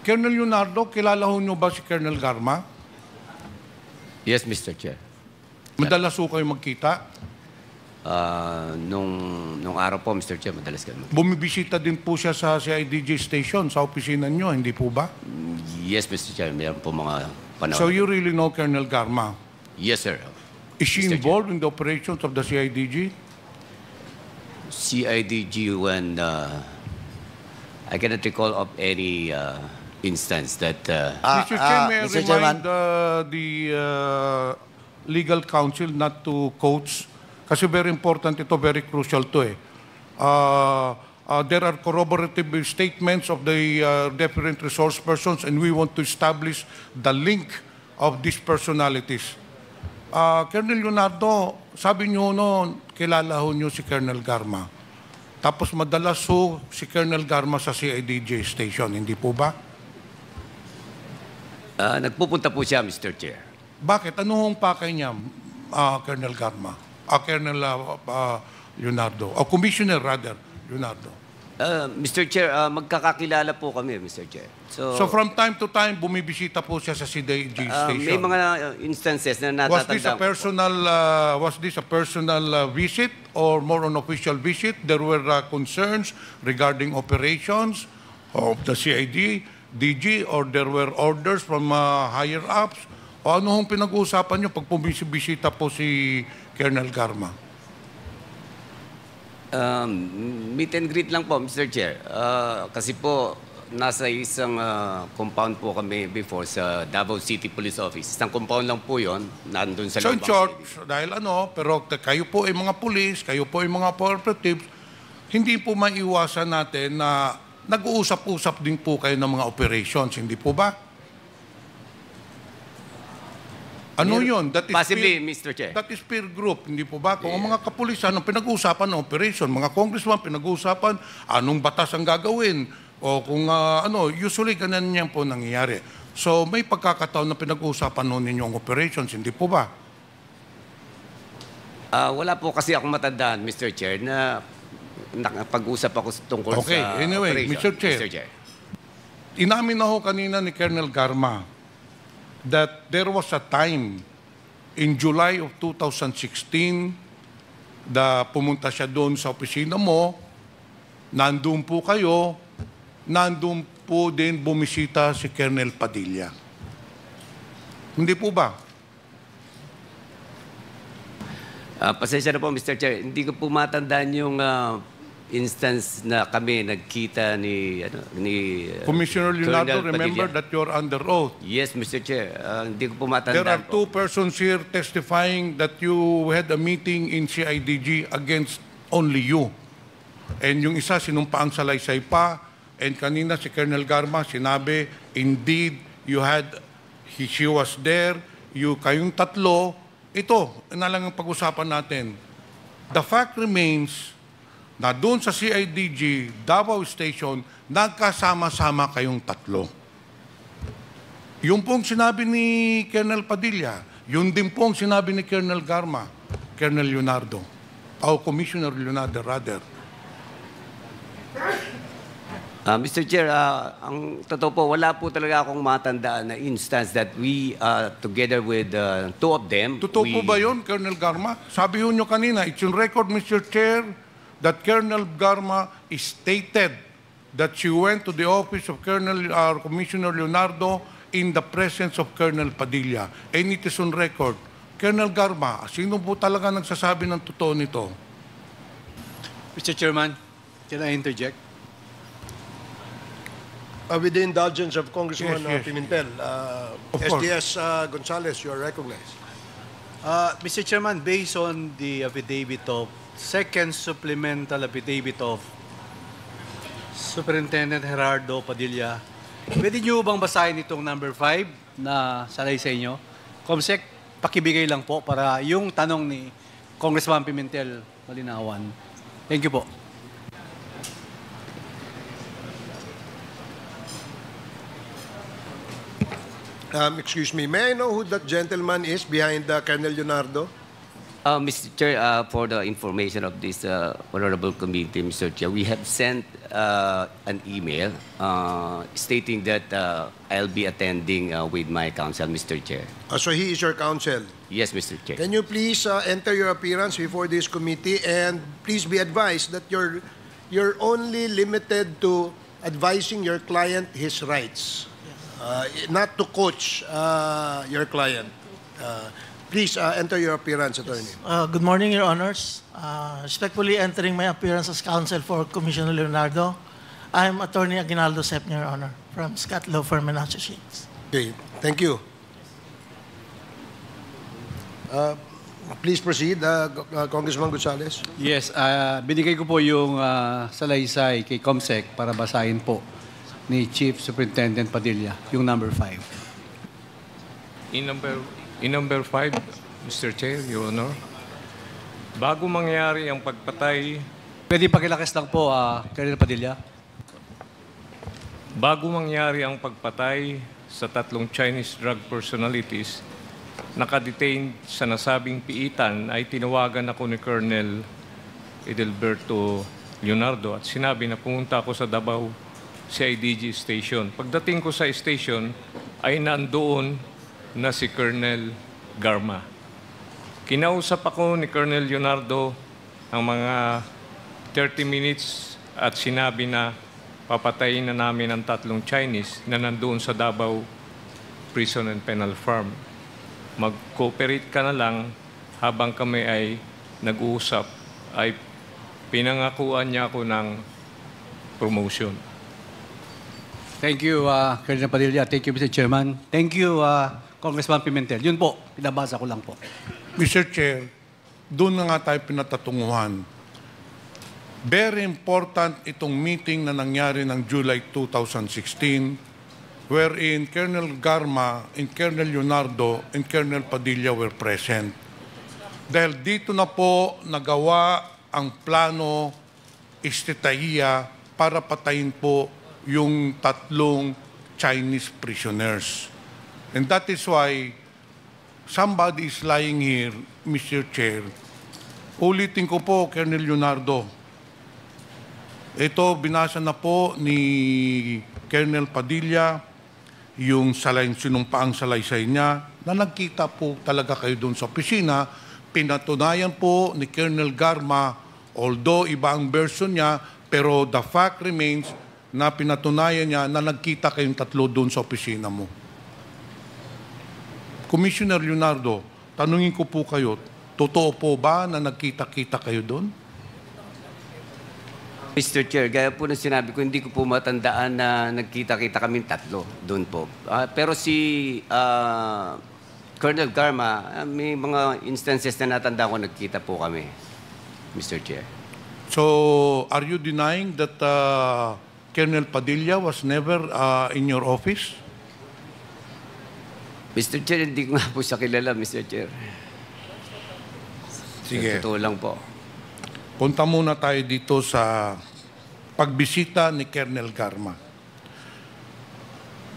Colonel Leonardo, kilala ho nyo ba si Colonel Garma? Yes, Mr. Chair. Madalas ho kayo magkita? Nung araw po, Mr. Chair, madalas kami. Bumibisita din po siya sa CIDG station, sa opisina nyo, hindi po ba? Yes, Mr. Chair. Mayroon po mga panahon. So you really know Colonel Garma? Yes, sir. Is she Mr. involved in the operations of the CIDG? CIDG when I cannot recall of any instance that Mr. Chair, may I Mr. remind the legal counsel not to quote, kasi very important ito, very crucial to eh. There are corroborative statements of the different resource persons and we want to establish the link of these personalities. Colonel Leonardo, sabi niyo noon, kilala ho niyo si Colonel Garma. Tapos madalas ho si Colonel Garma sa CIDG station, hindi po ba? nagpupunta po siya, Mr. Chair. Bakit? Ano hong pakay niya, Colonel Garma? Colonel Leonardo. O Commissioner, rather, Leonardo. Mr. Chair, magkakakilala po kami, Mr. Chair. So from time to time, bumibisita po siya sa CIDG station? May mga instances na natatandaan Was this a personal visit or more an official visit? There were concerns regarding operations of the CIDG or there were orders from higher ups? O ano hong pinag-uusapan niyo pag bumibisita po si Colonel Garma? Meet and greet lang po, Mr. Chair. Kasi po, nasa isang compound po kami before sa Davao City Police Office. Isang compound lang po yon, nandun sa So in loob. short, dahil pero kayo po ay mga police, kayo po ay mga operatives, hindi po maiwasan natin na nag-uusap-usap din po kayo ng mga operations, hindi po ba? Ano yun? That is Possibly, Mr. Chair. That is peer group, hindi po ba? Kung ang mga kapulisan, ang pinag-uusapan ng operation, mga congressman, pinag-uusapan, anong batas ang gagawin? O kung usually ganun yan po nangyayari. So may pagkakataon na pinag-uusapan noon ninyong operations, hindi po ba? Wala po kasi akong matandaan, Mr. Chair, na nakapag-usap ako tungkol Okay, sa anyway, operation. Mr. Chair. Inamin na ho kanina ni Colonel Garma that there was a time in July of 2016 na pumunta siya doon sa opisina mo, nandun po kayo, nandun po din bumisita si Colonel Padilla. Hindi po ba? Pasensya na po, Mr. Chair. Hindi ko po matandaan yung instance na kami nagkita ni Commissioner Leonardo, Colonel remember Padilla. that you're under oath. Yes, Mr. Chair. Hindi ko po matandaan There are po. two persons here testifying that you had a meeting in CIDG against only you. And yung isa sinumpaang salaysay pa, and kanina si Colonel Garma sinabi, indeed, she was there, kayong tatlo, ito, na lang ang pag-usapan natin. The fact remains na doon sa CIDG, Davao Station, nagkasama-sama kayong tatlo. Yung pong sinabi ni Colonel Padilla, yun din pong sinabi ni Colonel Garma, Colonel Leonardo, o Commissioner Leonardo rather. Mr. Chair, ang totoo po, wala po talaga akong matandaan na instance that we, together with two of them, Totoo po ba yun, Colonel Garma? Sabi nyo kanina, it's on record, Mr. Chair, that Colonel Garma stated that she went to the office of Commissioner Leonardo in the presence of Colonel Padilla. And it is on record. Colonel Garma, sino po talaga nagsasabi ng totoo nito? Mr. Chairman, can I interject? With the indulgence of Congressman Yes. Pimentel, Of course. SDS Gonzales, you are recognized. Mr. Chairman, based on the affidavit of second supplemental affidavit of Superintendent Gerardo Padilla, pwede niyo bang basahin itong number 5 na salay sa inyo? Comsec, pakibigay lang po para yung tanong ni Congressman Pimentel malinawan. Thank you po. Excuse me, may I know who that gentleman is behind Colonel Leonardo? Mr. Chair, for the information of this honorable committee, Mr. Chair, we have sent an email stating that I'll be attending with my counsel, Mr. Chair. So he is your counsel. Yes, Mr. Chair. Can you please enter your appearance before this committee, and please be advised that you're only limited to advising your client his rights, not to coach your client. Please enter your appearance, attorney. Good morning, Your Honors. Respectfully entering my appearance as counsel for Commissioner Leonardo. I am Attorney Aguinaldo Sep, Your Honor, from Scott Law Firm and Associates. Okay, thank you. Please proceed, Congressman Gonzales. Yes, binigay ko po yung salaysay kay COMSEC para basahin po ni Chief Superintendent Padilla, yung number 5. In number 5, Mr. Chair, Your Honor, bago mangyari ang pagpatay, Pwede pakilakas lang po, Colonel Padilla. bago mangyari ang pagpatay sa 3 Chinese drug personalities, nakadetain sa nasabing piitan ay tinawagan ako ni Colonel Edelberto Leonardo at sinabi na pumunta ako sa Davao CIDG station. Pagdating ko sa station ay nandoon na si Colonel Garma. Kinausap ako ni Colonel Leonardo ang mga 30 minutes at sinabi na papatayin na namin ang 3 Chinese na nandoon sa Davao Prison and Penal Farm. Mag-cooperate ka na lang habang kami ay nag-uusap, ay pinangakuan niya ako ng promotion. Thank you, Colonel Padilla. Thank you, Mr. Chairman. Thank you, Congressman Pimentel. Yun po, pinabasa ko lang po. Mr. Chair, doon na nga tayo pinatatunguhan. Very important itong meeting na nangyari ng July 2016 wherein Colonel Garma and Colonel Leonardo and Colonel Padilla were present. Dahil dito na po nagawa ang plano istitaiya para patayin po yung 3 Chinese prisoners. And that is why somebody is lying here, Mr. Chair. Ulitin ko po, Colonel Leonardo. Ito, binasa na po ni Colonel Padilla yung sinumpaang salaysay niya na nagkita po talaga kayo doon sa opisina. Pinatunayan po ni Colonel Garma, although iba ang version niya, pero the fact remains na pinatunayan niya na nagkita kayong 3 doon sa opisina mo. Commissioner Leonardo, tanungin ko po kayo, totoo po ba na nagkita-kita kayo doon? Mr. Chair, gaya po na sinabi ko, hindi ko po matandaan na nagkita-kita kami 3 doon po. Pero si Colonel Garma, may mga instances na natanda ko nagkita po kami, Mr. Chair. So, are you denying that Colonel Padilla was never in your office? Mr. Chair, hindi ko nga po siya kilala, Mr. Chair. Sige. Totoo lang po. Punta muna tayo dito sa pagbisita ni Colonel Garma.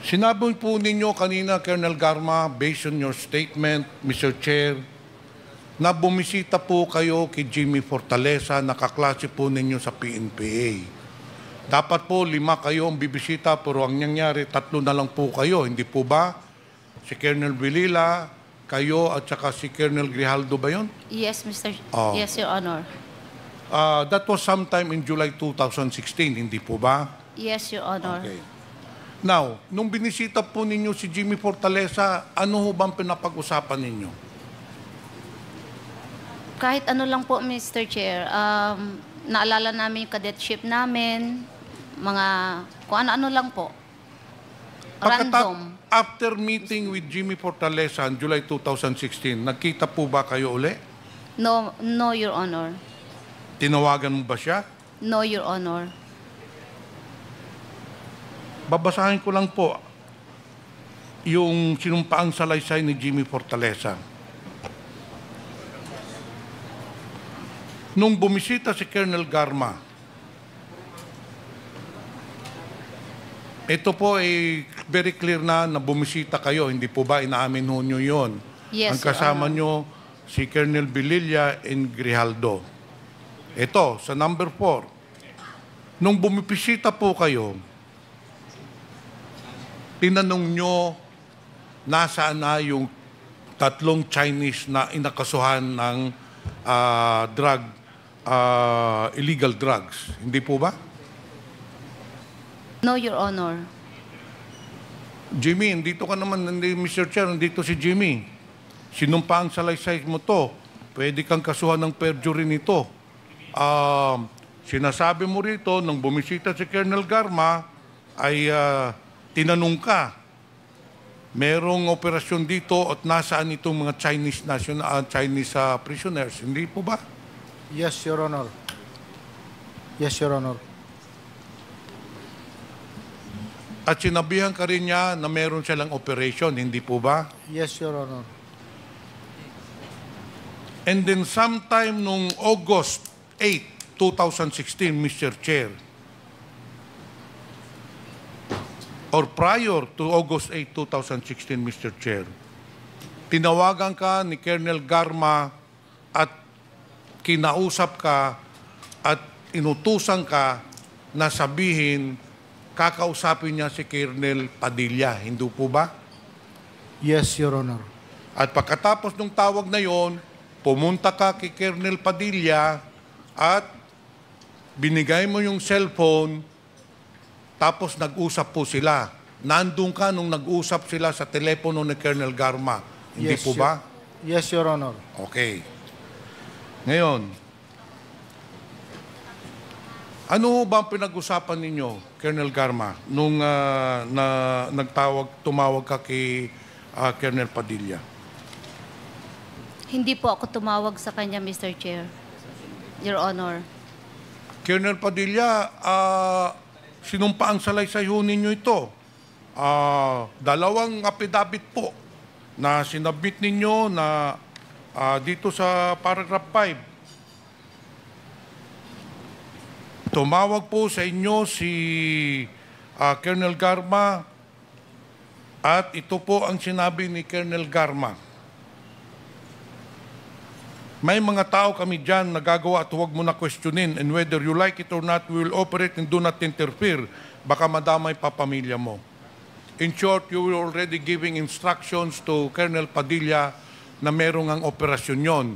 Sinabi po ninyo kanina, Colonel Garma, based on your statement, Mr. Chair, na bumisita po kayo kay Jimmy Fortaleza, nakaklase po ninyo sa PNPA. Dapat po 5 kayo ang bibisita, pero ang nangyari, 3 na lang po kayo, hindi po ba? Si Colonel Villela, kayo at saka si Colonel Grijaldo ba yun? Yes, Mr. Oh. Yes, Your Honor. That was sometime in July 2016, hindi po ba? Yes, Your Honor. Okay. Now, nung binisita po ninyo si Jimmy Fortaleza, ano ho bang pinapag-usapan ninyo? Kahit ano lang po, Mr. Chair, naalala namin yung cadetship namin, mga kung ano-ano lang po. Random. After meeting with Jimmy Fortaleza in July 2016, nagkita po ba kayo uli? No, Your Honor. Tinawagan mo ba siya? No, Your Honor. Babasahin ko lang po yung sinumpaang salaysay ni Jimmy Fortaleza. Nung bumisita si Colonel Garma, ito po ay very clear na bumisita kayo. Hindi po ba inaamin ho nyo yun? Yes, Ang kasama Your nyo, si Colonel Bililla and Grijaldo. Ito, sa number 4. Nung bumipisita po kayo, tinanong nyo nasaan na yung 3 Chinese na inakasuhan ng illegal drugs. Hindi po ba? No, Your Honor. Jimmy, dito ka naman, hindi, Mr. Chair, dito si Jimmy. Sinumpaang salaysay mo to. Pwede kang kasuhan ng perjury nito. Sinasabi mo rito, nang bumisita si Colonel Garma, ay tinanong ka, merong operasyon dito at nasaan itong mga Chinese prisoners. Hindi po ba? Yes, Your Honor. Yes, Your Honor. At sinabihan ka rin niya na meron silang operation. Hindi po ba? Yes, Your Honor. And then sometime nung August 8, 2016, Mr. Chair, or prior to August 8, 2016, Mr. Chair, tinawagan ka ni Colonel Garma at kinausap ka at inutusan ka na sabihin, kakausapin niya si Colonel Padilla. Hindi po ba? Yes, Your Honor. At pagkatapos ng tawag na yon, pumunta ka kay Colonel Padilla at binigay mo yung cellphone, tapos nag-usap po sila. Nandun ka nung nag-usap sila sa telepono ni Colonel Garma. Hindi Yes, po ba? Yes, Your Honor. Okay. Ngayon, ano ba ang pinag-usapan ninyo, Colonel Garma, nung tumawag ka kay Colonel Padilla? Hindi po ako tumawag sa kanya, Mr. Chair. Your Honor. Colonel Padilla, sinumpaang salaysay ho ninyo ito. 2 affidavit po na sinabit ninyo na dito sa paragraph 5. Tumawag po sa inyo si Colonel Garma at ito po ang sinabi ni Colonel Garma. May mga tao kami dyan na gagawa at huwag mo na questionin, and whether you like it or not, we will operate and do not interfere. Baka madamay pa pamilya mo. In short, you were already giving instructions to Colonel Padilla na merong ang operasyon yon.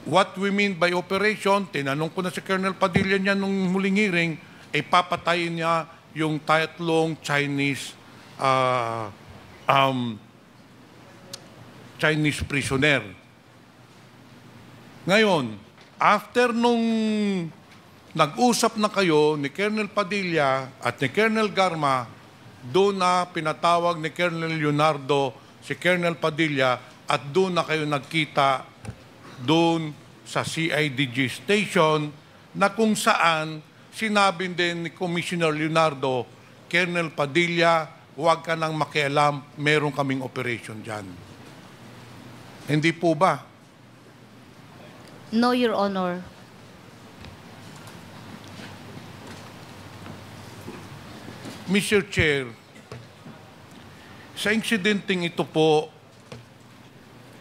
What we mean by operation, tinanong ko na si Colonel Padilla niya nung huling hearing, ay papatayin niya yung 3 Chinese prisoner. Ngayon, after nung nag-usap na kayo ni Colonel Padilla at ni Colonel Garma, doon na pinatawag ni Colonel Leonardo si Colonel Padilla at doon na kayo nagkita doon sa CIDG station na kung saan sinabi din ni Commissioner Leonardo, Colonel Padilla, huwag ka nang makialam, meron kaming operation dyan. Hindi po ba? No, Your Honor. Mr. Chair, sa insidenteng ito po,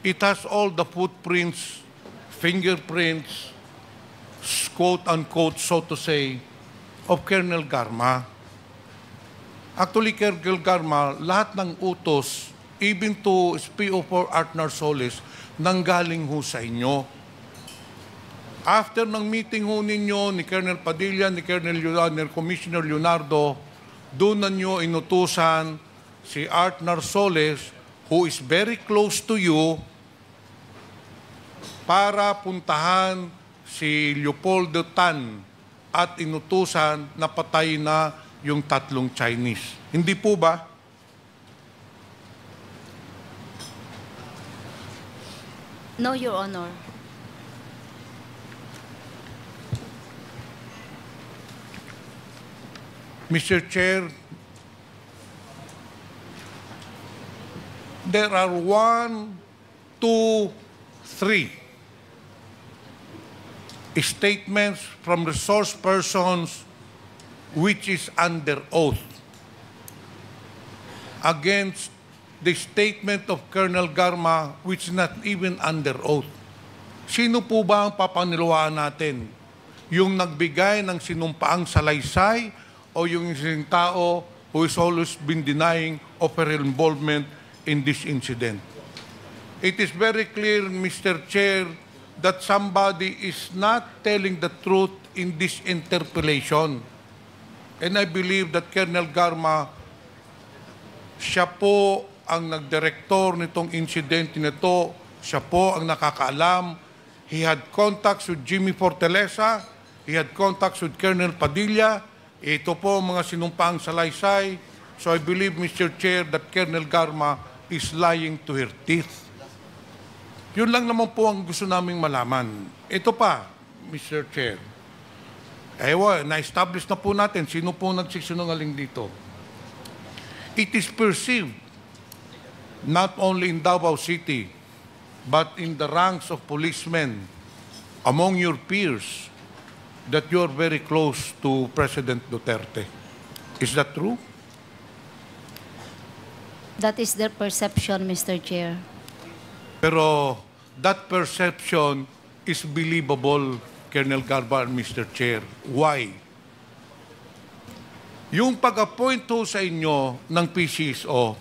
it has all the footprints, fingerprints, quote-unquote, so to say, of Colonel Garma. Actually, Colonel Garma, lahat ng utos, even to SPO4 Art Narsoles, nanggaling ho sa inyo. After ng meeting ho ninyo ni Colonel Padilla, ni Commissioner Leonardo, doon na nyo inutusan si Art Narsoles, who is very close to you, para puntahan si Leopoldo Tan at inutusan na patay na yung 3 Chinese. Hindi po ba? No, Your Honor. Mr. Chair, there are 1, 2, 3 statements from resource persons which is under oath against the statement of Colonel Garma, which is not even under oath. Sino po ba ang papaniluhaan natin? Yung nagbigay ng sinumpaang salaysay o yung isang tao who has always been denying of her involvement in this incident? It is very clear, Mr. Chair, that somebody is not telling the truth in this interpellation. And I believe that Colonel Garma, siya po ang nagdirektor nitong incident nito, siya po ang nakakaalam. He had contacts with Jimmy Fortaleza, he had contacts with Colonel Padilla, ito po ang mga sinumpaang salaysay. So I believe, Mr. Chair, that Colonel Garma is lying to her teeth. Yun lang naman po ang gusto naming malaman. Ito pa, Mr. Chair. Na-establish na po natin sino po nagsisinungaling dito. It is perceived, not only in Davao City, but in the ranks of policemen, among your peers, that you are very close to President Duterte. Is that true? That is their perception, Mr. Chair. Pero that perception is believable, Colonel Garba and Mr. Chair. Why? Yung pag-appoint ho sa inyo ng PCSO,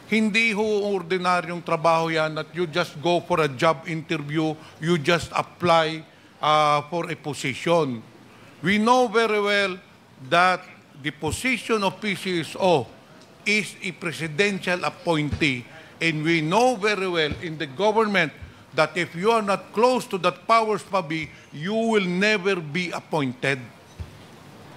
hindi ho ordinaryong trabaho yan that you just go for a job interview, you just apply for a position. We know very well that the position of PCSO is a presidential appointee, and we know very well in the government that if you are not close to that powers pabi, you will never be appointed.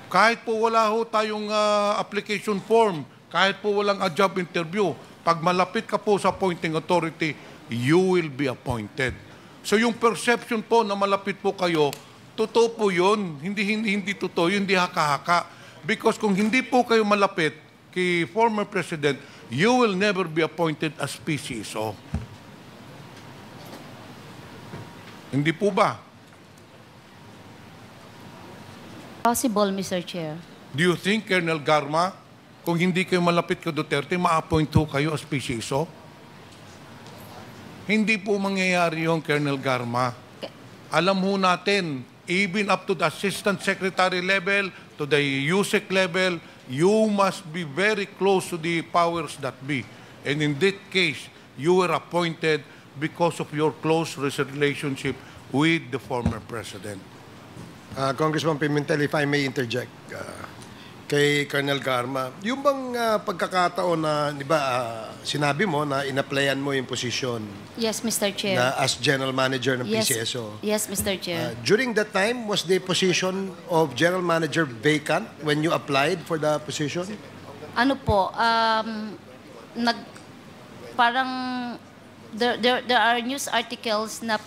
Kahit po wala ho tayong application form, kahit po walang a job interview, pag malapit ka po sa appointing authority, you will be appointed. So yung perception po na malapit po kayo, totoo po yun. Hindi totoo, hindi haka-haka. Because kung hindi po kayo malapit kay former President, you will never be appointed as PCSO. Hindi po ba? Possible, Mr. Chair. Do you think, Colonel Garma, kung hindi kayo malapit kay Duterte, ma-appoint ho kayo as PCSO? Hindi po mangyayari yung Colonel Garma. Alam ho natin, even up to the Assistant Secretary level, to the USEC level, you must be very close to the powers that be. And in that case, you were appointed because of your close relationship with the former President. Congressman Pimentel, if I may interject, kay Colonel Garma, yung bang pagkakataon na, di ba, sinabi mo na in-applyan mo yung position Yes, Mr. Chair. na as General Manager ng Yes. PCSO? Yes, Mr. Chair. During that time, was the position of General Manager vacant when you applied for the position? Ano po, parang there are news articles na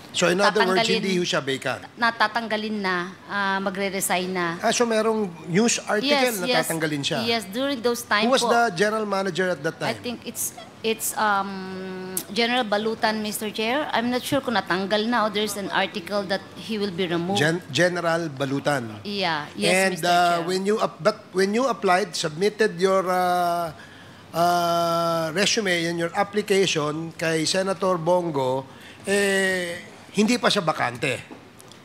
So in other words, tatanggalin. hindi ho siya vacant. natatanggalin na, magre-resign na. So merong news article na tatanggalin siya. Yes, during those time Who was po, the General Manager at that I time? think it's General Balutan, Mr. Chair. I'm not sure kung natanggal na o there's an article that he will be removed. General Balutan. Yeah, yes, And Mr. Chair. when you applied, submitted your resume and your application kay Senator Bongo, hindi pa siya bakante.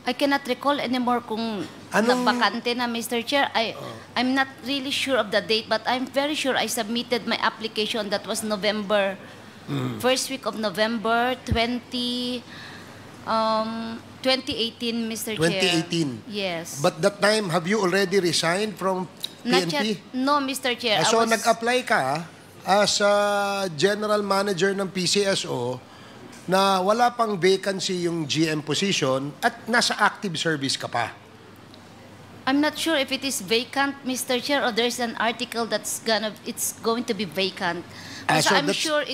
I cannot recall anymore kung nabakante na, Mr. Chair. I'm not really sure of the date, but I'm very sure I submitted my application. That was November, first week of November 2018, Mr. Chair. 2018. Yes. But that time, have you already resigned from Not PNP? yet. No, Mr. Chair. So nag-apply ka as General Manager ng PCSO na wala pang vacancy yung GM position at nasa active service ka pa. I'm not sure if it is vacant, Mr. Chair, or there's an article it's going to be vacant. So I'm that's- sure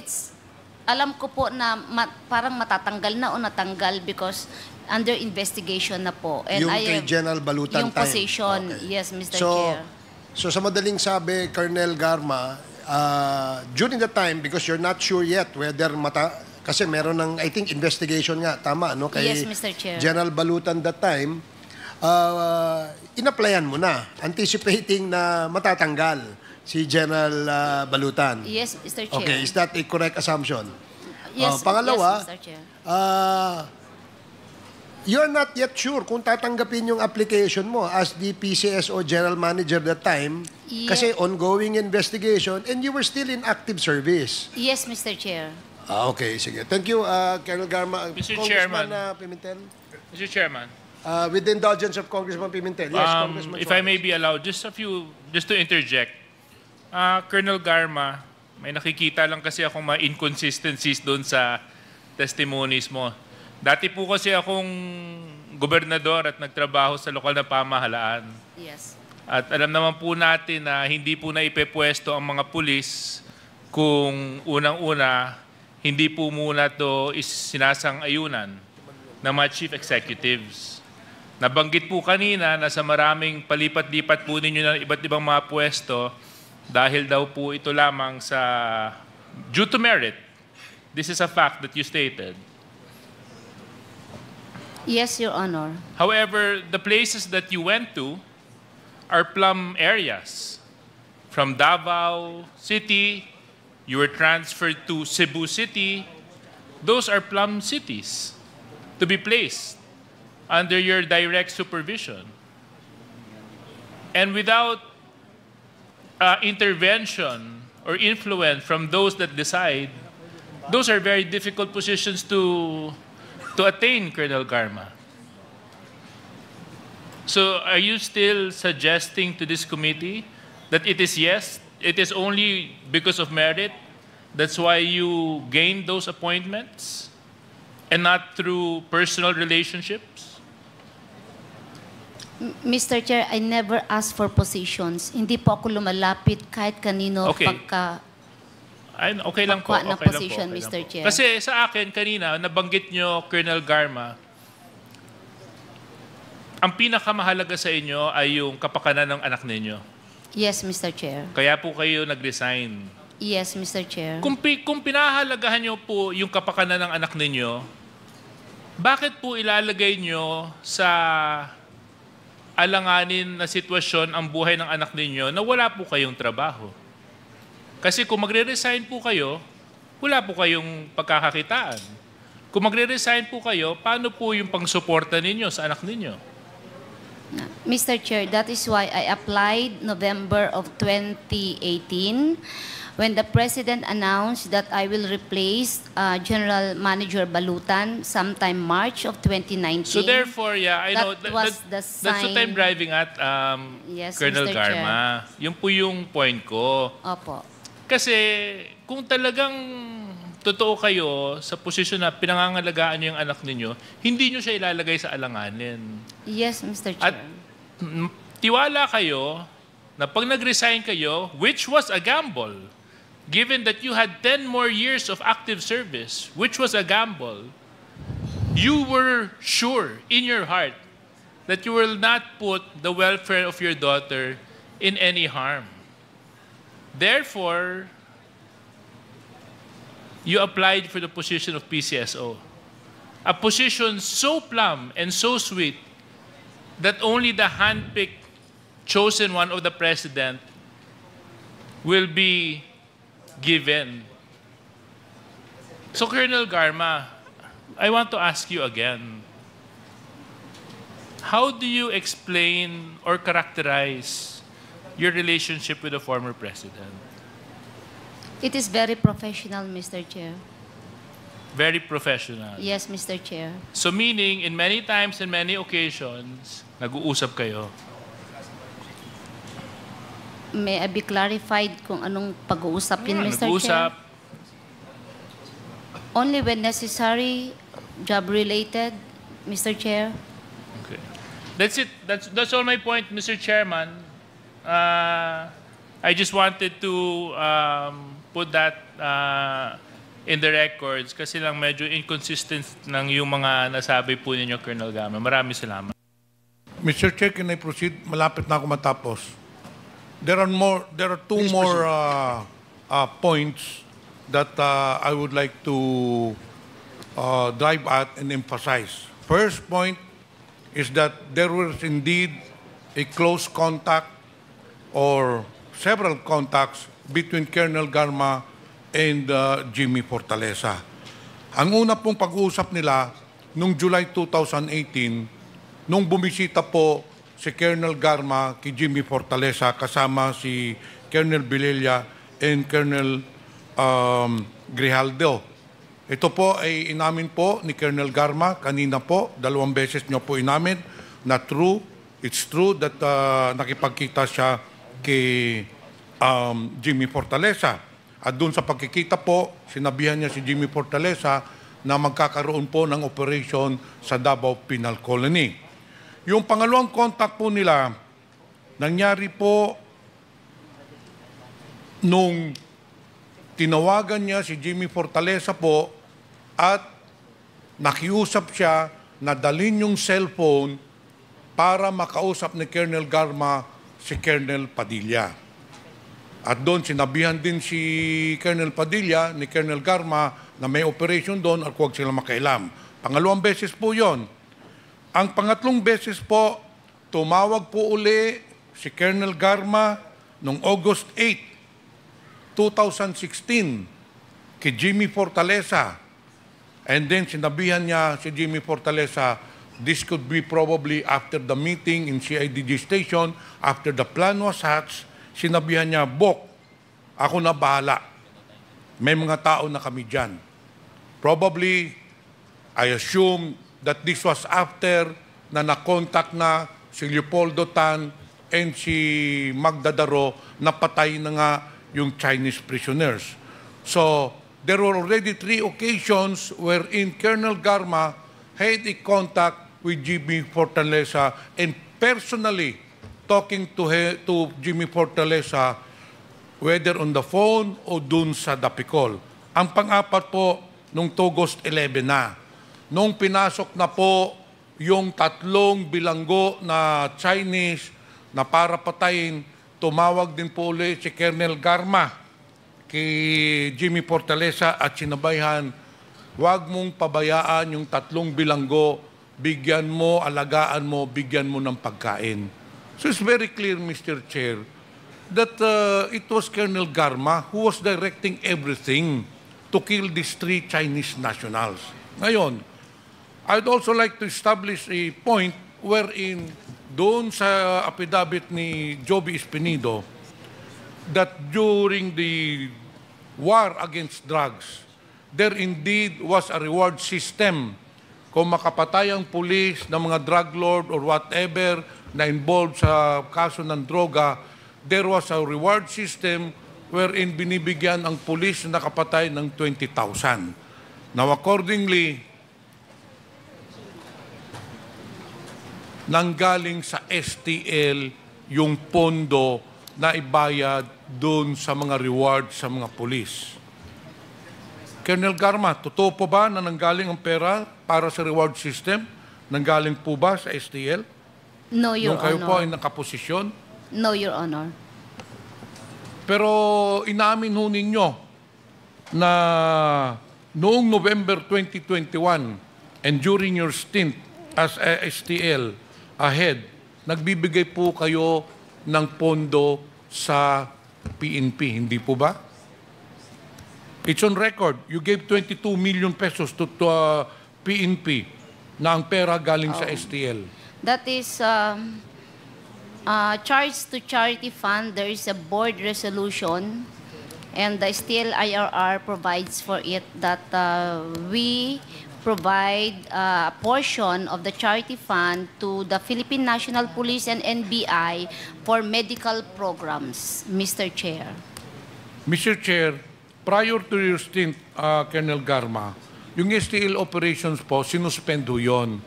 alam ko po na parang matatanggal na o natanggal because under investigation na po. And Yung kay General Balutan yung time. position, Okay. yes, Mr. Chair. So sa madaling sabi, Colonel Garma, during the time, because you're not sure yet whether kasi meron ng, I think, investigation nga, tama, no? Kay Yes, Mr. Chair. General Balutan that time, Inapplyan mo na, anticipating na matatanggal si General Balutan. Yes, Mr. Chair. Okay, is that a correct assumption? Yes, Pangalawa, yes, Mr. Chair. You're not yet sure kung tatanggapin yung application mo as the PCSO General Manager that time kasi ongoing investigation and you were still in active service. Yes, Mr. Chair. Okay, sige. Thank you, Colonel Garma. Mr. Congressman Chairman. Pimentel. Mr. Chairman, With the indulgence of Congressman Pimentel. Yes, Congressman if I Suarez. may be allowed, just to interject. Colonel Garma, may nakikita lang kasi akong mga inconsistencies doon sa testimonies mo. Dati po kasi akong gobernador at nagtrabaho sa lokal na pamahalaan. Yes. At alam naman po natin na hindi po na ipepwesto ang mga pulis kung unang-una, hindi po muna ito sinasang-ayunan ng mga chief executives. Nabanggit po kanina na sa maraming palipat-lipat po ninyo ng iba't ibang mga pwesto dahil daw po ito lamang sa due to merit. This is a fact that you stated. Yes, Your Honor. However, the places that you went to are plum areas. From Davao City, you were transferred to Cebu City. Those are plum cities to be placed under your direct supervision. And without intervention or influence from those that decide, those are very difficult positions to attain, Colonel Garma. So are you still suggesting to this committee that it is only because of merit, that's why you gained those appointments and not through personal relationships? Mr. Chair, I never asked for positions. Hindi po ako lumalapit kahit kanino Okay. Okay lang po. Pagkuha ng Okay position, lang po. Mr. Chair. Kasi sa akin kanina, nabanggit nyo, Colonel Garma, ang pinakamahalaga sa inyo ay yung kapakanan ng anak ninyo. Yes, Mr. Chair. Kaya po kayo nag-resign. Yes, Mr. Chair. Kung pinahalagahan nyo po yung kapakanan ng anak ninyo, bakit po ilalagay nyo sa alanganin na sitwasyon ang buhay ng anak ninyo na wala po kayong trabaho? Kasi kung magre-resign po kayo, wala po kayong pagkakakitaan. Kung magre-resign po kayo, paano po yung pangsuporta ninyo sa anak ninyo? Mr. Chair, that is why I applied November of 2018 when the President announced that I will replace General Manager Balutan sometime March of 2019. So therefore, yeah, I know That was the that's what sign. I'm driving at, Yes, Colonel Mr. Chair. Garma. Yun po yung point ko. Opo. Kasi kung talagang totoo kayo sa posisyon na pinangangalagaan nyo yung anak ninyo, hindi nyo siya ilalagay sa alanganin. Yes, Mr. At Chair. tiwala kayo na pag nag-resign kayo, which was a gamble, given that you had 10 more years of active service, which was a gamble, you were sure in your heart that you will not put the welfare of your daughter in any harm. Therefore, you applied for the position of PCSO. A position so plumb and so sweet that only the handpicked chosen one of the president will be given. So, Colonel Garma, I want to ask you again, how do you explain or characterize your relationship with the former president? It is very professional, Mr. Chair. Very professional. Yes, Mr. Chair. So meaning, in many times and many occasions, nag-uusap kayo. May I be clarified kung anong pag-uusap yun, Mr. Nag-uusap. Chair? Only when necessary, job-related, Mr. Chair. Okay. That's it. That's all my point, Mr. Chairman. I just wanted to put that in the records kasi lang medyo inconsistent ng yung mga nasabi po ninyo, Colonel Garma. Maraming salamat. Mr. Chair, can I proceed? Malapit na ako matapos. There are two more points that I would like to drive at and emphasize. First point is that there was indeed a close contact or several contacts between Colonel Garma and Jimmy Fortaleza. Ang una pong pag-uusap nila noong July 2018, nung bumisita po si Colonel Garma kay Jimmy Fortaleza kasama si Colonel Villela and Colonel Grijaldo. Ito po ay inamin po ni Colonel Garma kanina po, 2 beses niyo po inamin na it's true that nakipagkita siya kay Jimmy Fortaleza. At doon sa pagkikita po, sinabihan niya si Jimmy Fortaleza na magkakaroon po ng operation sa Davao Penal Colony. Yung pangalawang contact po nila, nangyari po nung tinawagan niya si Jimmy Fortaleza po at nakiusap siya na dalhin yung cellphone para makausap ni Colonel Garma si Colonel Padilla. At doon sinabihan din si Colonel Padilla ni Colonel Garma na may operation doon at huwag sila makialam. Pangalawang beses po yon. Ang pangatlong beses po, tumawag po uli si Colonel Garma noong August 8, 2016 kay Jimmy Fortaleza. And then sinabihan niya si Jimmy Fortaleza, this could be probably after the meeting in CIDG station, after the plan was hatched. Sinabihan niya, Bok, ako na bahala. May mga tao na kami dyan. Probably, I assume that this was after na nakontak na si Leopoldo Tan and si Magda Daro na patay na nga yung Chinese prisoners. So, there were already 3 occasions wherein Colonel Garma had a contact with Jimmy Fortaleza and personally talking to Jimmy Fortaleza whether on the phone o dun sa Dapicol. Ang pang-apat po, nung August 11 na, nung pinasok na po yung 3 bilanggo na Chinese na para patayin, tumawag din po ulit si Colonel Garma kay Jimmy Fortaleza at sinabayhan, huwag mong pabayaan yung 3 bilanggo, bigyan mo, alagaan mo, bigyan mo ng pagkain. So it's very clear, Mr. Chair, that it was Colonel Garma who was directing everything to kill these 3 Chinese nationals. Ngayon, I'd also like to establish a point wherein doon sa affidavit ni Joby Espinido that during the war against drugs, there indeed was a reward system. Kung makapatay ang pulis ng mga drug lord or whatever na involved sa kaso ng droga, there was a reward system wherein binibigyan ang pulis na nakapatay ng 20,000. Now accordingly, nanggaling sa STL yung pondo na ibayad doon sa mga reward sa mga pulis. Colonel Garma, totoo po ba na nanggaling ang pera para sa reward system? Nanggaling po ba sa STL? No, Your Nung kayo Honor. po ay nakaposisyon? No, Your Honor. Pero inamin ho ninyo na noong November 2021 and during your stint as STL ahead, nagbibigay po kayo ng pondo sa PNP, hindi po ba? It's on record. You gave 22 million pesos to PNP na ang pera galing sa STL. That is charge to charity fund. There is a board resolution and the STL IRR provides for it that we provide a portion of the charity fund to the Philippine National Police and NBI for medical programs, Mr. Chair. Mr. Chair, prior to your stint, Colonel Garma, yung STL operations po, sinuspend ho yun.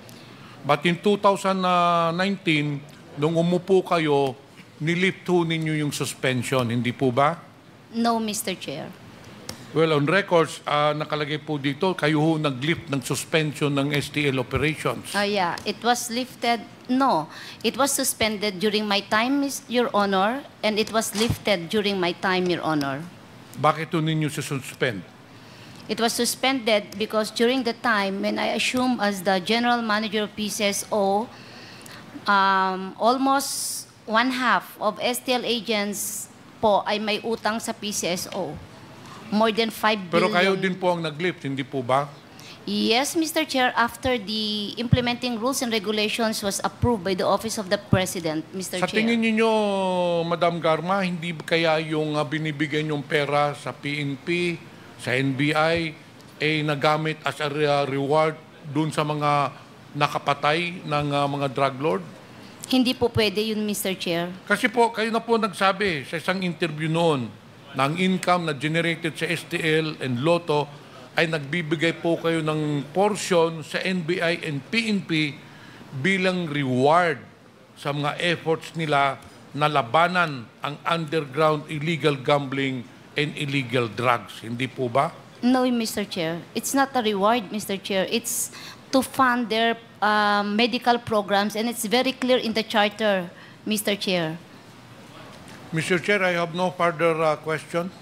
But in 2019, nung umupo kayo, nilift ho ninyo yung suspension, hindi po ba? No, Mr. Chair. Well, on records, nakalagay po dito, kayo ho nag-lift ng suspension ng STL operations. Yeah, it was lifted. No, it was suspended during my time, Your Honor, and it was lifted during my time, Your Honor. Bakit ho ninyo suspend? It was suspended because during the time when I assumed as the General Manager of PCSO, Almost one half of STL agents po ay may utang sa PCSO. More than 5 billion. Pero kayo din po ang nag-lift, hindi po ba? Yes, Mr. Chair, after the implementing rules and regulations was approved by the Office of the President, Mr. Sa Chair. tingin niyo, Madam Garma, hindi ba kaya yung binibigay niyong pera sa PNP, sa NBI, nagamit as a reward dun sa mga nakapatay ng mga drug lord? Hindi po pwede yun, Mr. Chair. Kasi po, kayo na po nagsabi sa isang interview noon na ang income na generated sa STL and Lotto ay nagbibigay po kayo ng portion sa NBI and PNP bilang reward sa mga efforts nila na labanan ang underground illegal gambling and illegal drugs. Hindi po ba? No, Mr. Chair. It's not a reward, Mr. Chair. It's to fund their medical programs, and it's very clear in the charter, Mr. Chair. Mr. Chair, I have no further question.